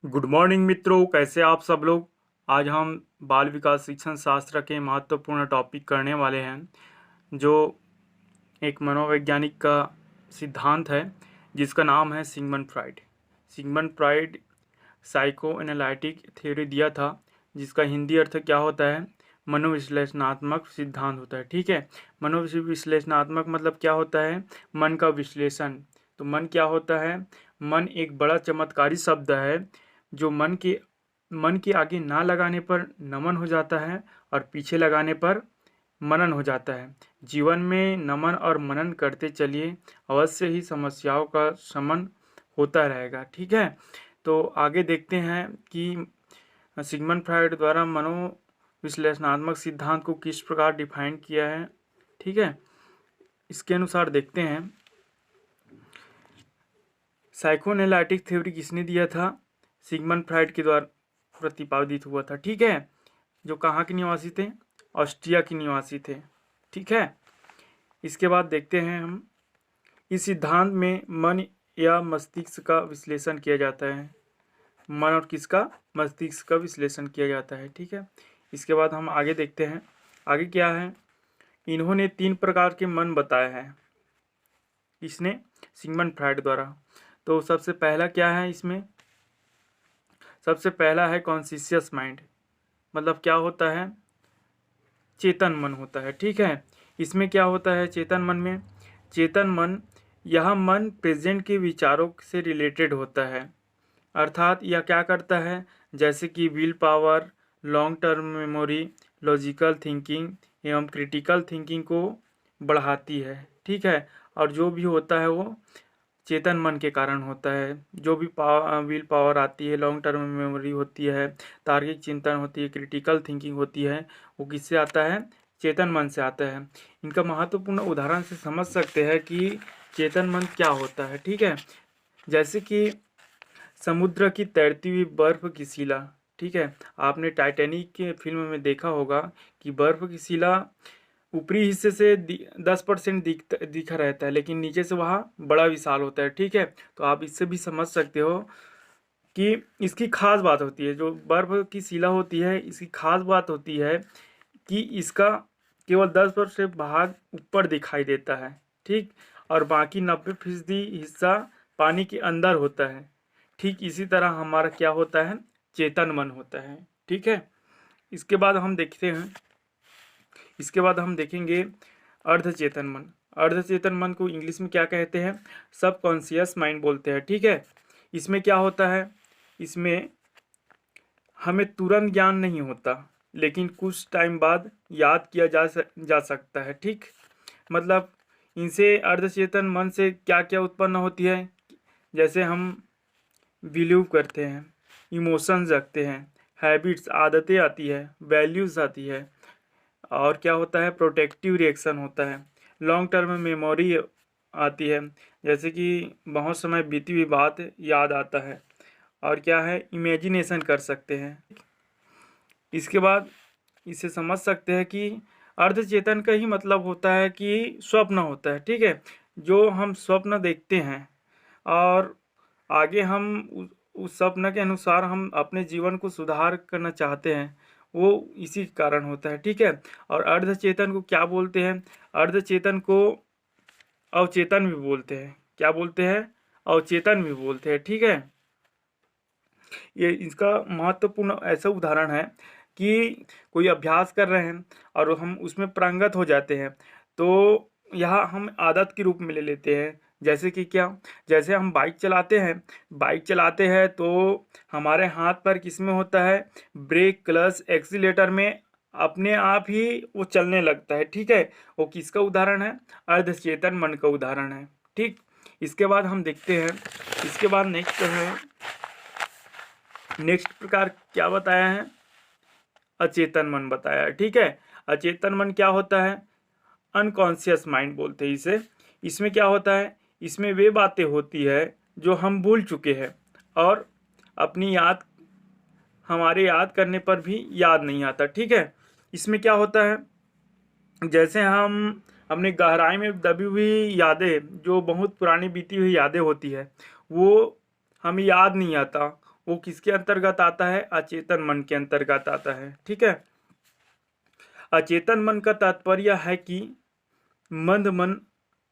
Good morning मित्रों, कैसे आप सब लोग। आज हम बाल विकास शिक्षण शास्त्र के महत्वपूर्ण टॉपिक करने वाले हैं, जो एक मनोवैज्ञानिक का सिद्धांत है जिसका नाम है Sigmund Freud. Sigmund Freud psycho analytic theory दिया था, जिसका हिंदी अर्थ क्या होता है, मनोविश्लेषणात्मक सिद्धांत होता है। ठीक है, मनोविश्लेषणात्मक मतलब क्या होता है, मन का विश्लेषण। तो मन क्या होता है, मन एक बड़ा चमत्कारी शब्द है जो मन के आगे ना लगाने पर नमन हो जाता है और पीछे लगाने पर मनन हो जाता है। जीवन में नमन और मनन करते चलिए, अवश्य ही समस्याओं का शमन होता रहेगा। ठीक है, तो आगे देखते हैं कि सिगमंड फ्राइड द्वारा मनोविश्लेषणात्मक सिद्धांत को किस प्रकार डिफाइन किया है। ठीक है, इसके अनुसार देखते हैं साइकोएनालिटिक थ्योरी किसने दिया था, सिगमंड फ्राइड के द्वारा प्रतिपादित हुआ था। ठीक है, जो कहाँ के निवासी थे, ऑस्ट्रिया के निवासी थे। ठीक है, इसके बाद देखते हैं हम इस सिद्धांत में मन या मस्तिष्क का विश्लेषण किया जाता है। मन और किसका, मस्तिष्क का विश्लेषण किया जाता है। ठीक है, इसके बाद हम आगे देखते हैं आगे क्या है। इन्होंने 3 प्रकार के मन बताए हैं, इसने सिगमंड फ्राइड द्वारा। तो सबसे पहला क्या है, इसमें सबसे पहला है कॉन्शियस माइंड। मतलब क्या होता है, चेतन मन होता है। ठीक है, इसमें क्या होता है चेतन मन में, चेतन मन, यह मन प्रेजेंट के विचारों से रिलेटेड होता है। अर्थात यह क्या करता है, जैसे कि will power, long term memory, logical thinking एवं क्रिटिकल थिंकिंग को बढ़ाती है। ठीक है, और जो भी होता है वो चेतन मन के कारण होता है। जो भी विल पावर आती है, लॉन्ग टर्म मेमोरी होती है, तार्किक चिंतन होती है, क्रिटिकल थिंकिंग होती है, वो किससे आता है, चेतन मन से आता है। इनका महत्वपूर्ण उदाहरण से समझ सकते हैं कि चेतन मन क्या होता है। ठीक है, जैसे कि समुद्र की तैरती हुई बर्फ की शिला। ठीक है, आपने टाइटैनिक के फिल्म में देखा होगा कि बर्फ की शिला ऊपरी हिस्से से 10% दिखा रहता है, लेकिन नीचे से वहाँ बड़ा विशाल होता है। ठीक है, तो आप इससे भी समझ सकते हो कि इसकी खास बात होती है, जो बर्फ की शिला होती है, इसकी खास बात होती है कि इसका केवल 10% भाग ऊपर दिखाई देता है। ठीक, और बाकी 90% हिस्सा पानी के अंदर होता है। ठीक इसी तरह हमारा क्या होता है, चेतन मन होता है। ठीक है, इसके बाद हम देखते हैं, इसके बाद हम देखेंगे अर्धचेतन मन। अर्धचेतन मन को इंग्लिश में क्या कहते हैं, सब कॉन्शियस माइंड बोलते हैं। ठीक है, इसमें क्या होता है, इसमें हमें तुरंत ज्ञान नहीं होता, लेकिन कुछ टाइम बाद याद किया जा सकता है। ठीक, मतलब इनसे अर्धचेतन मन से क्या क्या उत्पन्न होती है, जैसे हम बिलीव करते हैं, इमोशंस रखते हैं, हैबिट्स आदतें आती है, वैल्यूज आती है, और क्या होता है, प्रोटेक्टिव रिएक्शन होता है, लॉन्ग टर्म मेमोरी आती है, जैसे कि बहुत समय बीती हुई बात याद आता है, और क्या है, इमेजिनेशन कर सकते हैं। इसके बाद इसे समझ सकते हैं कि अर्धचेतन का ही मतलब होता है कि स्वप्न होता है। ठीक है, जो हम स्वप्न देखते हैं और आगे हम उस स्वप्न के अनुसार हम अपने जीवन को सुधार करना चाहते हैं, वो इसी कारण होता है। ठीक है, और अर्धचेतन को क्या बोलते हैं, अर्धचेतन को अवचेतन भी बोलते हैं। क्या बोलते हैं, अवचेतन भी बोलते हैं। ठीक है, ये इसका महत्वपूर्ण ऐसा उदाहरण है कि कोई अभ्यास कर रहे हैं और हम उसमें पारंगत हो जाते हैं, तो यह हम आदत के रूप में ले लेते हैं। जैसे कि क्या, जैसे हम बाइक चलाते हैं तो हमारे हाथ पर किसमें होता है, ब्रेक, क्लच, एक्सीलेटर में अपने आप ही वो चलने लगता है। ठीक है, वो किसका उदाहरण है, अर्धचेतन मन का उदाहरण है। ठीक, इसके बाद हम देखते हैं, इसके बाद नेक्स्ट प्रकार क्या बताया है, अचेतन मन बताया है। ठीक है, अचेतन मन क्या होता है, अनकॉन्शियस माइंड बोलते हैं इसे। इसमें क्या होता है, इसमें वे बातें होती है जो हम भूल चुके हैं और अपनी याद, हमारे याद करने पर भी याद नहीं आता। ठीक है, इसमें क्या होता है, जैसे हम अपने गहराई में दबी हुई यादें, जो बहुत पुरानी बीती हुई यादें होती है, वो हमें याद नहीं आता, वो किसके अंतर्गत आता है? अचेतन मन के अंतर्गत आता है। ठीक है, अचेतन मन का तात्पर्य है कि मंद मन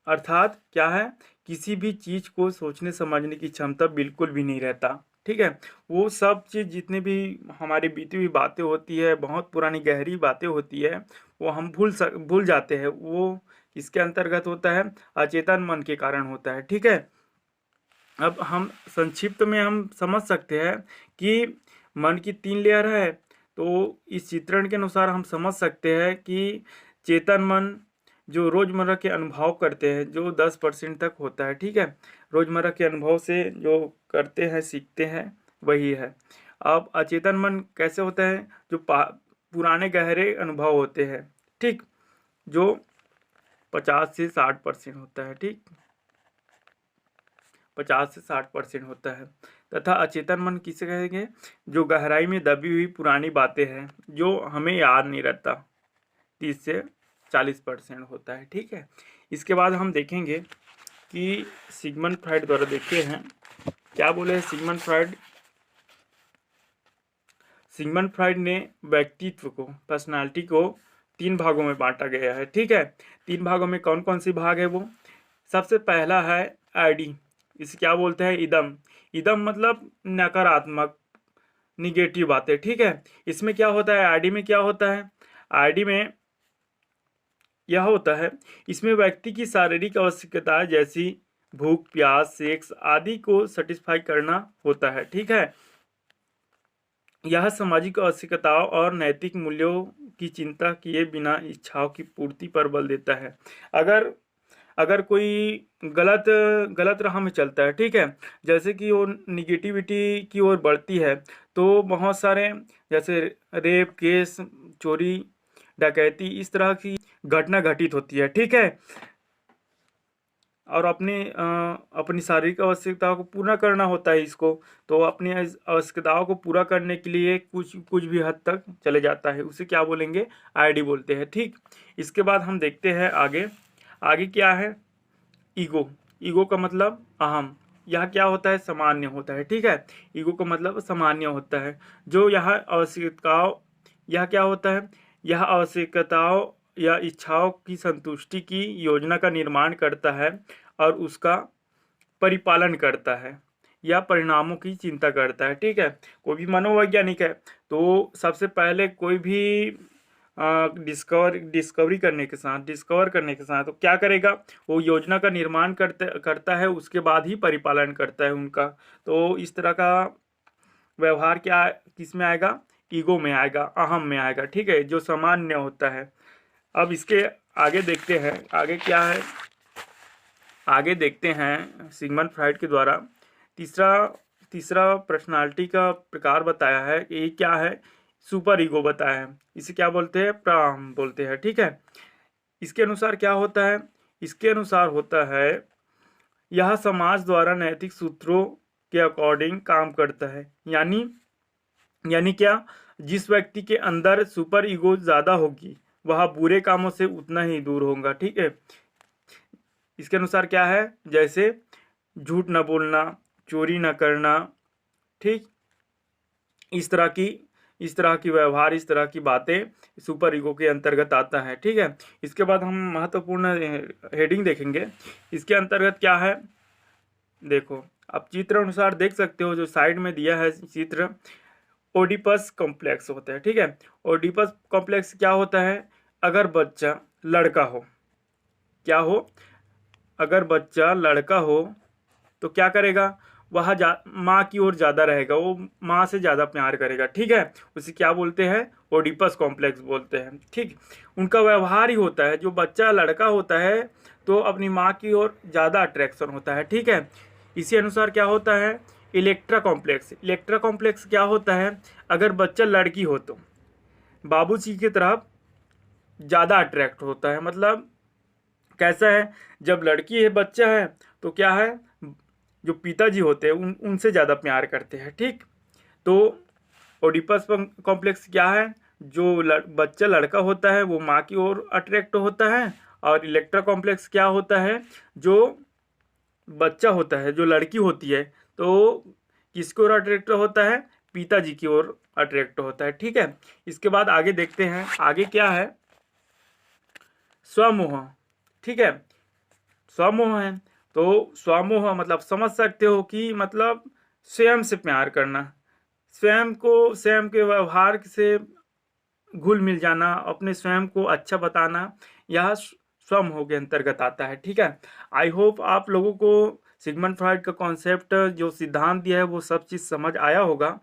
अर्थात क्या है, किसी भी चीज को सोचने समझने की क्षमता बिल्कुल भी नहीं रहता। ठीक है, वो सब चीज जितने भी हमारी बीती हुई बातें होती है, बहुत पुरानी गहरी बातें होती है, वो हम भूल जाते हैं। वो किसके अंतर्गत होता है? अचेतन मन के कारण होता है। ठीक है, अब हम संक्षिप्त में हम समझ सकते हैं कि मन की 3 लेयर है। तो इस चित्रण के अनुसार हम समझ सकते हैं कि चेतन मन जो रोजमर्रा के अनुभव करते हैं, जो 10% तक होता है। ठीक है, रोजमर्रा के अनुभव से जो करते हैं, सीखते हैं, वही है। अब अचेतन मन कैसे होता है? जो पुराने गहरे अनुभव होते हैं, ठीक, जो 50 से 60% होता है। ठीक, 50 से 60% होता है। तथा अचेतन मन किसे कहेंगे? जो गहराई में दबी हुई पुरानी बातें हैं, जो हमें याद नहीं रहता, 30 से 40% होता है। ठीक है, इसके बाद हम देखेंगे कि सिगमंड फ्राइड द्वारा देखते हैं क्या बोले सिगमंड फ्राइड। सिगमंड फ्राइड ने व्यक्तित्व को, पर्सनालिटी को 3 भागों में बांटा गया है। ठीक है, 3 भागों में कौन कौन सी भाग है वो? सबसे पहला है आईडी, इसे क्या बोलते हैं? इदम। इदम मतलब नकारात्मक, निगेटिव बातें। ठीक है, इसमें क्या होता है? आईडी में क्या होता है? आईडी में यह होता है, इसमें व्यक्ति की शारीरिक आवश्यकताएं जैसी भूख, प्यास, सेक्स आदि को सेटिस्फाई करना होता है। ठीक है, यह सामाजिक आवश्यकताओं और नैतिक मूल्यों की चिंता किए बिना इच्छाओं की पूर्ति पर बल देता है। अगर अगर कोई गलत गलत राह में चलता है, ठीक है, जैसे कि वो निगेटिविटी की ओर बढ़ती है, तो बहुत सारे जैसे रेप केस, चोरी, डकैती, इस तरह की घटना घटित होती है। ठीक है, और अपनी शारीरिक आवश्यकताओं को पूरा करना होता है इसको, तो अपनी आवश्यकताओं को पूरा करने के लिए कुछ कुछ भी हद तक चले जाता है, उसे क्या बोलेंगे? आईडी बोलते हैं। ठीक, इसके बाद हम देखते हैं आगे। आगे क्या है? ईगो। ईगो का मतलब अहम। यह क्या होता है? सामान्य होता है। ठीक है, ईगो का मतलब सामान्य होता है। जो यह आवश्यकताओं, यह क्या होता है? यह आवश्यकताओं या इच्छाओं की संतुष्टि की योजना का निर्माण करता है और उसका परिपालन करता है या परिणामों की चिंता करता है। ठीक है, कोई भी मनोवैज्ञानिक है तो सबसे पहले कोई भी डिस्कवर करने के साथ तो क्या करेगा? वो योजना का निर्माण करता है, उसके बाद ही परिपालन करता है उनका। तो इस तरह का व्यवहार क्या किस में आएगा? ईगो में आएगा, अहम में आएगा। ठीक है, जो सामान्य होता है। अब इसके आगे देखते हैं, आगे क्या है? आगे देखते हैं सिगमंड फ्राइड के द्वारा तीसरा तीसरा पर्सनालिटी का प्रकार बताया है कि ये क्या है? सुपर ईगो बताया है। इसे क्या बोलते हैं? प्राम बोलते हैं। ठीक है, इसके अनुसार क्या होता है? इसके अनुसार होता है, यह समाज द्वारा नैतिक सूत्रों के अकॉर्डिंग काम करता है। यानी क्या? जिस व्यक्ति के अंदर सुपर ईगो ज्यादा होगी, वह बुरे कामों से उतना ही दूर होगा। ठीक है, इसके अनुसार क्या है? जैसे झूठ न बोलना, चोरी न करना, ठीक, इस तरह की व्यवहार, इस तरह की बातें सुपर ईगो के अंतर्गत आता है। ठीक है, इसके बाद हम महत्वपूर्ण हेडिंग देखेंगे। इसके अंतर्गत क्या है? देखो, आप चित्र अनुसार देख सकते हो, जो साइड में दिया है चित्र, ओडिपस कॉम्प्लेक्स होता है। ठीक है, ओडिपस कॉम्प्लेक्स क्या होता है? अगर बच्चा लड़का हो, क्या हो? अगर बच्चा लड़का हो तो क्या करेगा? वह माँ की ओर ज्यादा रहेगा, वो माँ से ज्यादा प्यार करेगा। ठीक है, उसे क्या बोलते हैं? ओडिपस कॉम्प्लेक्स बोलते हैं। ठीक, उनका व्यवहार ही होता है, जो बच्चा लड़का होता है तो अपनी माँ की ओर ज्यादा अट्रैक्शन होता है। ठीक है, इसी अनुसार क्या होता है? Electra complex. इलेक्ट्रा कॉम्प्लेक्स क्या होता है? अगर बच्चा लड़की हो तो बाबूजी की तरफ ज्यादा अट्रैक्ट होता है। मतलब कैसा है? जब लड़की है, बच्चा है, तो क्या है? जो पिताजी होते हैं उनसे ज़्यादा प्यार करते हैं। ठीक, तो ओडिपस कॉम्प्लेक्स क्या है? जो बच्चा लड़का होता है वो माँ की ओर अट्रैक्ट होता है, और इलेक्ट्रा कॉम्प्लेक्स क्या होता है? जो बच्चा होता है, जो लड़की होती है, तो किसकी ओर अट्रैक्ट होता है, पिताजी की ओर अट्रैक्ट होता है। ठीक है, इसके बाद आगे देखते हैं, आगे क्या है, स्वमोह। ठीक है, स्वमोह है, तो स्वमोह मतलब समझ सकते हो कि मतलब स्वयं से प्यार करना, स्वयं को, स्वयं के व्यवहार से घुल मिल जाना, अपने स्वयं को अच्छा बताना, यह स्वमोह के अंतर्गत आता है। ठीक है, आई होप आप लोगों को सिगमंड फ्रॉइड का कॉन्सेप्ट जो सिद्धांत दिया है वो सब चीज़ समझ आया होगा।